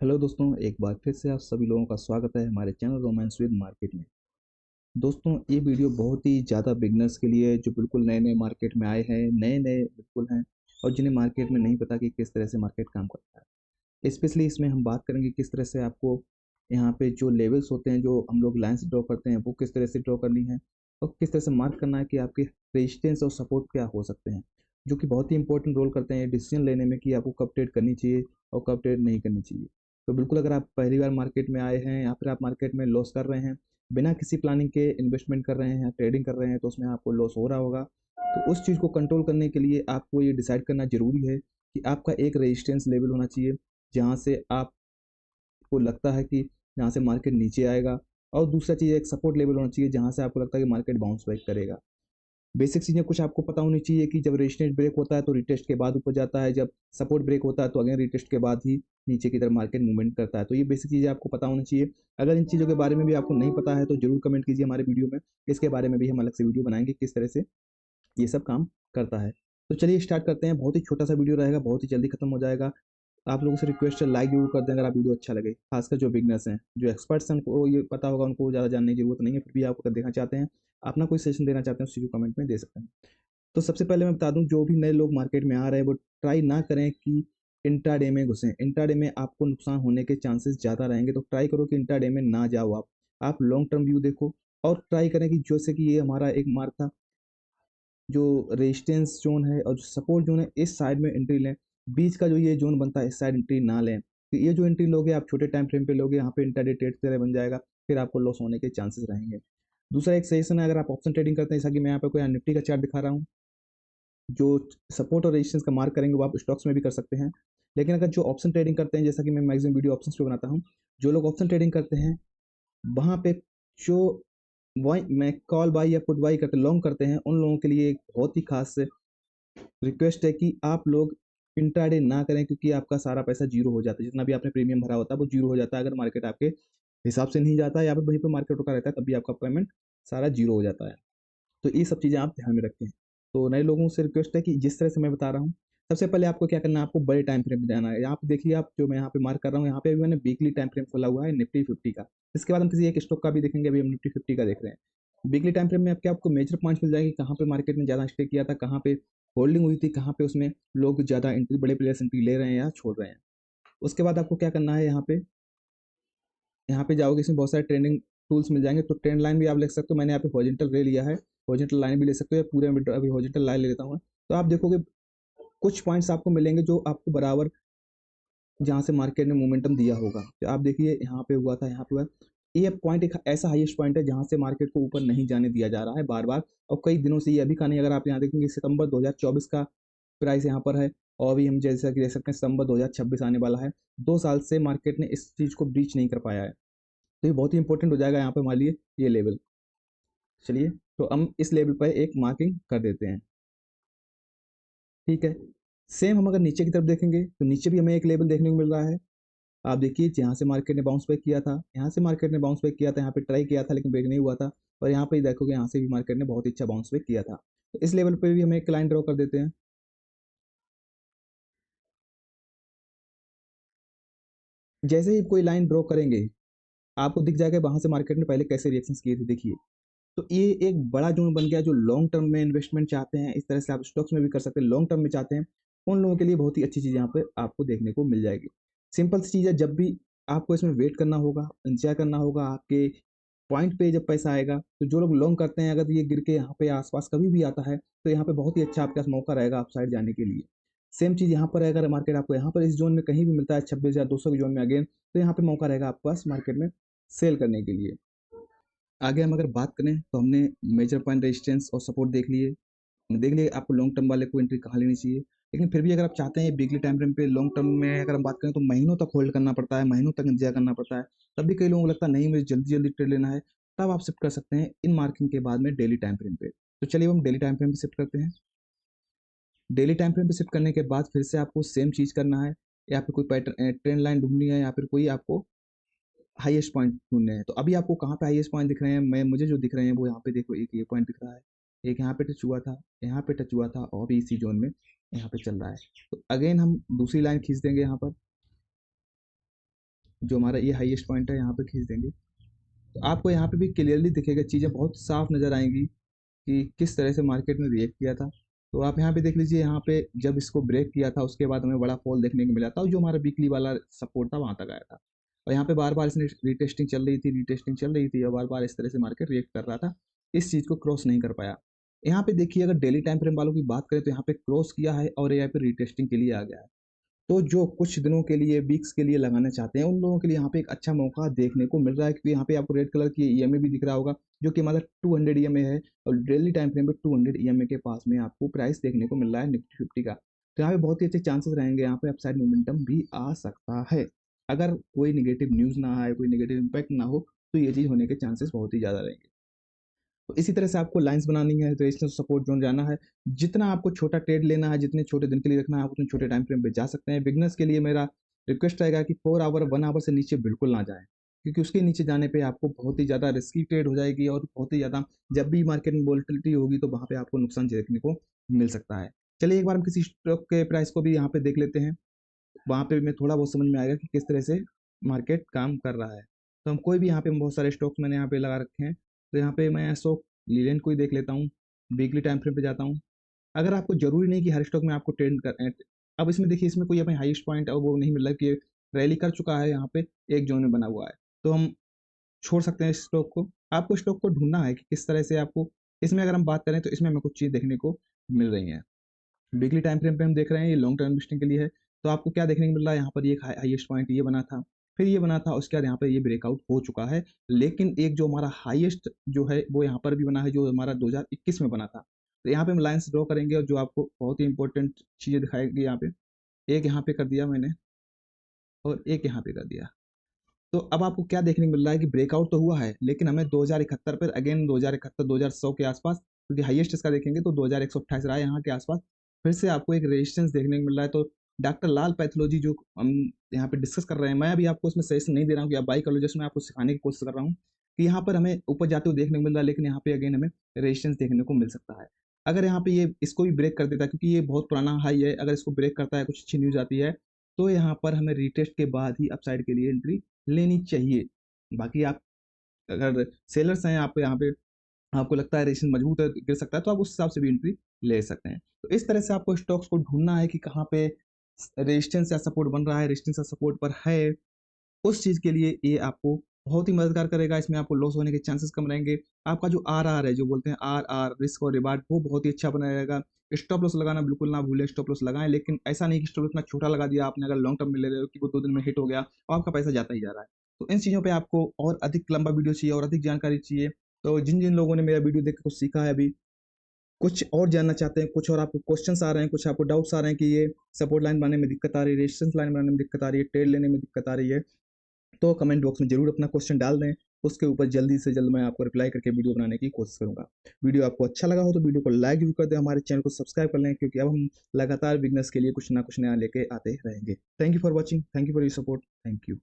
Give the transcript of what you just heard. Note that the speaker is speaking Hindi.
हेलो दोस्तों, एक बार फिर से आप सभी लोगों का स्वागत है हमारे चैनल रोमांस विद मार्केट में। दोस्तों, ये वीडियो बहुत ही ज़्यादा बिगनर्स के लिए है जो बिल्कुल नए नए मार्केट में आए हैं, नए नए बिल्कुल हैं, और जिन्हें मार्केट में नहीं पता कि किस तरह से मार्केट काम करता है। स्पेशली इसमें हम बात करेंगे किस तरह से आपको यहाँ पे जो लेवल्स होते हैं, जो हम लोग लाइन्स ड्रॉ करते हैं, वो किस तरह से ड्रॉ करनी है और किस तरह से मार्क करना है कि आपके रेजिस्टेंस और सपोर्ट क्या हो सकते हैं, जो कि बहुत ही इंपॉर्टेंट रोल करते हैं डिसीजन लेने में कि आपको कब ट्रेड करनी चाहिए और कब ट्रेड नहीं करनी चाहिए। तो बिल्कुल, अगर आप पहली बार मार्केट में आए हैं या फिर आप मार्केट में लॉस कर रहे हैं, बिना किसी प्लानिंग के इन्वेस्टमेंट कर रहे हैं या ट्रेडिंग कर रहे हैं, तो उसमें आपको लॉस हो रहा होगा। तो उस चीज़ को कंट्रोल करने के लिए आपको ये डिसाइड करना ज़रूरी है कि आपका एक रेजिस्टेंस लेवल होना चाहिए, जहाँ से आपको लगता है कि जहाँ से मार्केट नीचे आएगा, और दूसरा चीज़ एक सपोर्ट लेवल होना चाहिए जहाँ से आपको लगता है कि मार्केट बाउंस बैक करेगा। बेसिक चीज़ें कुछ आपको पता होनी चाहिए कि जब रेजिस्टेंस ब्रेक होता है तो रिटेस्ट के बाद ऊपर जाता है, जब सपोर्ट ब्रेक होता है तो अगेन रिटेस्ट के बाद ही नीचे की तरफ मार्केट मूवमेंट करता है। तो ये बेसिक चीज़ें आपको पता होनी चाहिए। अगर इन चीज़ों के बारे में भी आपको नहीं पता है तो जरूर कमेंट कीजिए हमारे वीडियो में। इसके बारे में भी हम अलग से वीडियो बनाएंगे किस तरह से ये सब काम करता है। तो चलिए स्टार्ट करते हैं। बहुत ही छोटा सा वीडियो रहेगा, बहुत ही जल्दी खत्म हो जाएगा। आप लोगों से रिक्वेस्ट है, लाइक जरूर कर दें अगर आप वीडियो अच्छा लगे, खासकर जो बिगनर्स हैं। जो एक्सपर्ट्स हैं उनको ये पता होगा, उनको ज़्यादा जानने की जरूरत नहीं है, फिर भी आप अगर देखना चाहते हैं, अपना कोई सेशन देना चाहते हैं, उस चीज़ को कमेंट में दे सकते हैं। तो सबसे पहले मैं बता दूं, जो भी नए लोग मार्केट में आ रहे हैं वो ट्राई ना करें कि इंट्राडे में घुसें। इंट्राडे में आपको नुकसान होने के चांसेस ज़्यादा रहेंगे, तो ट्राई करो कि इंट्राडे में ना जाओ। आप लॉन्ग टर्म व्यू देखो, और ट्राई करें कि जैसे कि ये हमारा एक मार्क था, जो रेजिस्टेंस जोन है और जो सपोर्ट जोन है, इस साइड में एंट्री लें। बीच का जो ये जोन बनता है, इस साइड एंट्री ना लें। तो ये जो एंट्री लोगे आप छोटे टाइम फ्रेम पे लोगे, यहाँ पे इंट्राडे ट्रेड तरह बन जाएगा, फिर आपको लॉस होने के चांसेस रहेंगे। दूसरा एक सजेशन है, अगर आप ऑप्शन ट्रेडिंग करते हैं, जैसा कि मैं यहाँ पे कोई निफ्टी का चार्ट दिखा रहा हूँ, जो सपोर्ट और रेजिस्टेंस का मार्क करेंगे वो आप स्टॉक्स में भी कर सकते हैं। लेकिन अगर जो ऑप्शन ट्रेडिंग करते हैं, जैसा कि मैं मैक्सिमम वीडियो ऑप्शंस पे बनाता हूँ, जो लोग ऑप्शन ट्रेडिंग करते हैं वहाँ पे जो वाई मैं कॉल बाई या पुट बाई करते लॉन्ग करते हैं, उन लोगों के लिए एक बहुत ही खास रिक्वेस्ट है कि आप लोग इंट्राडे ना करें, क्योंकि आपका सारा पैसा जीरो हो जाता है। जितना भी आपने प्रीमियम भरा होता है वो जीरो हो जाता है, अगर मार्केट आपके हिसाब से नहीं जाता है या फिर वहीं पर मार्केट रुका रहता है, तब भी आपका पेमेंट सारा जीरो हो जाता है। तो ये सब चीज़ें आप ध्यान में रखें। तो नए लोगों से रिक्वेस्ट है कि जिस तरह से मैं बता रहा हूँ, सबसे पहले आपको क्या करना है, आपको बड़े टाइम फ्रेम में जाना है। यहाँ पे देखिए, आप जो मैं यहाँ पे मार्क कर रहा हूँ, यहाँ पे भी मैंने वीकली टाइम फ्रेम खोला हुआ है निफ्टी 50 का। इसके बाद हम किसी एक स्टॉक का भी देखेंगे, अभी हम निफ्टी 50 का देख रहे हैं। वीकली टाइम फ्रेम में आपको मेजर पॉइंट्स मिल जाएंगे, कहाँ पे मार्केट ने ज़्यादा स्टे किया था, कहाँ पे होल्डिंग हुई थी, कहाँ पे उसमें लोग ज़्यादा एंट्री, बड़े प्लेयर्स एंट्री ले रहे हैं या छोड़ रहे हैं। उसके बाद आपको क्या करना है, यहाँ पे जाओगे, इसमें बहुत सारे ट्रेंडिंग टूल्स मिल जाएंगे। तो ट्रेंड लाइन भी आप ले सकते हो, मैंने यहाँ पे हॉरिजॉन्टल ले लिया है, हॉरिजॉन्टल लाइन भी ले सकते हो, या पूरे में अभी हॉरिजॉन्टल लाइन ले लेता हूँ। तो आप देखोगे कुछ पॉइंट्स आपको मिलेंगे जो आपको बराबर, जहाँ से मार्केट ने मोमेंटम दिया होगा। तो आप देखिए, यहाँ पे हुआ था, यहाँ पे हुआ। ये पॉइंट एक ऐसा हाईएस्ट पॉइंट है जहाँ से मार्केट को ऊपर नहीं जाने दिया जा रहा है बार बार, और कई दिनों से। ये अभी का नहीं, अगर आप यहाँ देखेंगे सितंबर 2024 का प्राइस यहाँ पर है, और अभी हम जैसा कि देख सकते हैं सितंबर 2026 आने वाला है। 2 साल से मार्केट ने इस चीज़ को ब्रीच नहीं कर पाया है। तो ये बहुत ही इंपॉर्टेंट हो जाएगा यहाँ पे मान लिए ये लेवल। चलिए, तो हम इस लेवल पर एक मार्किंग कर देते हैं। ठीक है। सेम हम अगर नीचे की तरफ देखेंगे तो नीचे भी हमें एक लेवल देखने को मिल रहा है। आप देखिए, जहाँ से मार्केट ने बाउंस बैक किया था, यहाँ से मार्केट ने बाउंस बैक किया था, यहाँ पे ट्राई किया था लेकिन ब्रेक नहीं हुआ था। और यहाँ पे देखोगे, यहाँ से भी मार्केट ने बहुत ही अच्छा बाउंस बैक किया था। तो इस लेवल पे भी हम एक लाइन ड्रॉ कर देते हैं। जैसे ही कोई लाइन ड्रॉ करेंगे, आपको दिख जाएगा वहां से मार्केट ने पहले कैसे रिएक्शन किए थे, देखिए। तो ये एक बड़ा जोन बन गया। जो लॉन्ग टर्म में इन्वेस्टमेंट चाहते हैं, इस तरह से आप स्टॉक्स में भी कर सकते हैं, लॉन्ग टर्म में चाहते हैं, उन लोगों के लिए बहुत ही अच्छी चीज़ यहाँ पे आपको देखने को मिल जाएगी। सिंपल सी चीज़ है, जब भी आपको इसमें वेट करना होगा, इंतजार करना होगा आपके पॉइंट पे जब पैसा आएगा। तो जो लोग लॉन्ग करते हैं, अगर ये गिर के यहाँ पे आसपास कभी भी आता है, तो यहाँ पे बहुत ही अच्छा आपके पास मौका रहेगा आप साइड जाने के लिए। सेम चीज़ यहाँ पर है, अगर मार्केट आपको यहाँ पर इस जोन में कहीं भी मिलता है 26,200 के जोन में अगेन, तो यहाँ पे मौका रहेगा आपके पास मार्केट में सेल करने के लिए। आगे हम अगर बात करें तो हमने मेजर पॉइंट रेजिस्टेंस और सपोर्ट देख लिए। हमने देख लिया आपको लॉन्ग टर्म वाले को एंट्री कहाँ लेनी चाहिए। लेकिन फिर भी अगर आप चाहते हैं वीकली टाइम फ्रेम पे लॉन्ग टर्म में अगर हम बात करें, तो महीनों तक होल्ड करना पड़ता है, महीनों तक इंतजार करना पड़ता है। तब भी कई लोगों को लगता है नहीं, मुझे जल्दी जल्दी ट्रेड लेना है। तब आप शिफ्ट कर सकते हैं इन मार्किंग के बाद में डेली टाइम फ्रेम पे। तो चलिए हम डेली टाइम फ्रेम पे शिफ्ट करते हैं। डेली टाइम फ्रेम पे शिफ्ट करने के बाद फिर से आपको सेम चीज़ करना है, या फिर कोई पैटर्न ट्रेंड लाइन ढूंढनी है, या फिर कोई आपको हाईएस्ट पॉइंट ढूंढने हैं। तो अभी आपको कहाँ पे हाईएस्ट पॉइंट दिख रहे हैं, मैं मुझे जो दिख रहे हैं वो यहाँ पे देखो, एक ये पॉइंट दिख रहा है, एक यहाँ पे टच हुआ था, यहाँ पे टच हुआ था, और भी इसी जोन में यहाँ पे चल रहा है। तो अगेन हम दूसरी लाइन खींच देंगे यहाँ पर। जो हमारा ये हाईएस्ट पॉइंट है यहाँ पे खींच देंगे, तो आपको यहाँ पे भी क्लियरली दिखेगा, चीज़ें बहुत साफ नज़र आएंगी कि किस तरह से मार्केट ने रिएक्ट किया था। तो आप यहाँ पे देख लीजिए, यहाँ पे जब इसको ब्रेक किया था उसके बाद हमें बड़ा फॉल देखने को मिला था, और जो हमारा वीकली वाला सपोर्ट था वहाँ तक आया था। और यहाँ पे बार बार इसने रीटेस्टिंग चल रही थी और बार बार इस तरह से मार्केट रिएक्ट कर रहा था, इस चीज़ को क्रॉस नहीं कर पाया। यहाँ पे देखिए, अगर डेली टाइम फ्रेम वालों की बात करें तो यहाँ पे क्रॉस किया है और यहाँ पे रीटेस्टिंग के लिए आ गया है। तो जो कुछ दिनों के लिए, वीक्स के लिए लगाना चाहते हैं, उन लोगों के लिए यहाँ पे एक अच्छा मौका देखने को मिल रहा है, क्योंकि यहाँ पे आपको रेड कलर की ईएमए भी दिख रहा होगा, जो कि हमारा 200 ईएमए है, और डेली टाइम फ्रेम पे 200 ईएमए के पास में आपको प्राइस देखने को मिल रहा है निफ्टी 50 का। तो यहाँ पे बहुत ही अच्छे चांसेस रहेंगे, यहाँ पे अपसाइड मोमेंटम भी आ सकता है। अगर कोई नेगेटिव न्यूज़ ना आए, कोई नेगेटिव इम्पैक्ट ना हो, तो ये चीज़ होने के चांसेस बहुत ही ज़्यादा रहेंगे। तो इसी तरह से आपको लाइंस बनानी है, रेजिस्टेंस सपोर्ट जोन जाना है। जितना आपको छोटा ट्रेड लेना है, जितने छोटे दिन के लिए रखना है, आप उतने छोटे टाइम फ्रेम पे जा सकते हैं। बिगनर्स के लिए मेरा रिक्वेस्ट रहेगा कि 4 आवर 1 आवर से नीचे बिल्कुल ना जाएं, क्योंकि उसके नीचे जाने पे आपको बहुत ही ज़्यादा रिस्की ट्रेड हो जाएगी, और बहुत ही ज़्यादा जब भी मार्केट में वोलेटिलिटी होगी तो वहाँ पे आपको नुकसान देखने को मिल सकता है। चलिए एक बार हम किसी स्टॉक के प्राइस को भी यहाँ पे देख लेते हैं, वहाँ पे भी थोड़ा बहुत समझ में आएगा कि किस तरह से मार्केट काम कर रहा है। तो हम कोई भी यहाँ पे, बहुत सारे स्टॉक्स मैंने यहाँ पे लगा रखे हैं, तो यहाँ पे मैं स्टॉक लीलैंड को ही देख लेता हूँ, वीकली टाइम फ्रेम पे जाता हूँ। अगर आपको जरूरी नहीं कि हर स्टॉक में आपको ट्रेड कर, अब इसमें देखिए, इसमें कोई हमें हाईएस्ट पॉइंट और वो नहीं मिल रहा है कि रैली कर चुका है, यहाँ पे एक जोन में बना हुआ है, तो हम छोड़ सकते हैं इस स्टॉक को। आपको स्टॉक को ढूंढना है कि किस तरह से आपको, इसमें अगर हम बात करें तो इसमें हमें कुछ चीज़ देखने को मिल रही हैं। वीकली टाइम फ्रेम पे हम देख रहे हैं, ये लॉन्ग टर्म इन्वेस्टिंग के लिए है। तो आपको क्या देखने को मिल रहा है, यहाँ पर ये हाईएस्ट पॉइंट ये बना था, फिर ये बना था, उसके बाद यहाँ पर ये ब्रेकआउट हो चुका है। लेकिन एक जो हमारा हाईएस्ट जो है वो यहाँ पर भी बना है, जो हमारा 2021 में बना था। तो यहाँ पे हम लाइन्स ड्रॉ करेंगे, और जो आपको बहुत ही इंपॉर्टेंट चीज़ें दिखाएगी यहाँ पे, एक यहाँ पे कर दिया मैंने और एक यहाँ पे कर दिया। तो अब आपको क्या देखने को मिल रहा है कि ब्रेकआउट तो हुआ है, लेकिन हमें 2071 पर अगेन, 2071 2100 के आसपास, क्योंकि हाईएस्ट इसका देखेंगे तो 2128 रहा है यहाँ के आसपास, फिर से आपको एक रेजिस्टेंस देखने को मिल रहा है। तो डॉक्टर लाल पैथोलॉजी जो हम यहाँ पे डिस्कस कर रहे हैं, मैं अभी आपको इसमें सजेशन नहीं दे रहा हूँ कि आप बाई कर लो, जस्ट मैं आपको सिखाने की कोशिश कर रहा हूँ कि यहाँ पर हमें ऊपर जाते हुए देखने को मिल रहा है, लेकिन यहाँ पे अगेन हमें रेजिस्टेंस देखने को मिल सकता है। अगर यहाँ पे ये इसको भी ब्रेक कर देता है, क्योंकि ये बहुत पुराना हाई है, अगर इसको ब्रेक करता है, कुछ अच्छी न्यूज आती है, तो यहाँ पर हमें रिटेस्ट के बाद ही अपसाइड के लिए एंट्री लेनी चाहिए। बाकी आप अगर सेलर्स हैं, आप यहाँ पे आपको लगता है रेशन मजबूत है, गिर सकता है, तो आप उस हिसाब से भी एंट्री ले सकते हैं। तो इस तरह से आपको स्टॉक्स को ढूंढना है कि कहाँ पे रेजिस्टेंस या सपोर्ट बन रहा है, रेजिस्टेंस या सपोर्ट पर है, उस चीज़ के लिए ये आपको बहुत ही मददगार करेगा। इसमें आपको लॉस होने के चांसेस कम रहेंगे। आपका जो आर है, जो बोलते हैं आर रिस्क और रिवार्ड, वो बहुत ही अच्छा बना रहेगा। स्टॉप लॉस लगाना बिल्कुल ना भूलें, स्टॉप लॉस लगाएं, लेकिन ऐसा नहीं कि स्टॉप लॉस इतना छोटा लगा दिया आपने, अगर लॉन्ग टर्म में ले रहे हो कि वो 2 दिन में हिट हो गया और आपका पैसा जाता ही जा रहा है। तो इन चीज़ों पे आपको और अधिक लंबा वीडियो चाहिए और अधिक जानकारी चाहिए, तो जिन जिन लोगों ने मेरा वीडियो देख के कुछ सीखा है, अभी कुछ और जानना चाहते हैं, कुछ और आपको क्वेश्चंस आ रहे हैं, कुछ आपको डाउट्स आ रहे हैं कि ये सपोर्ट लाइन बनाने में दिक्कत आ रही है, रेजिस्टेंस लाइन बनाने में दिक्कत आ रही है, ट्रेड लेने में दिक्कत आ रही है, तो कमेंट बॉक्स में जरूर अपना क्वेश्चन डाल दें। उसके ऊपर जल्दी से जल्द मैं आपको रिप्लाई करके वीडियो बनाने की कोशिश करूंगा। वीडियो आपको अच्छा लगा हो तो वीडियो को लाइक भी कर दें, हमारे चैनल को सब्सक्राइब कर लें, क्योंकि अब हम लगातार बिजनेस के लिए कुछ ना कुछ नया लेके आते रहेंगे। Thank you for watching, thank you for your support, thank you.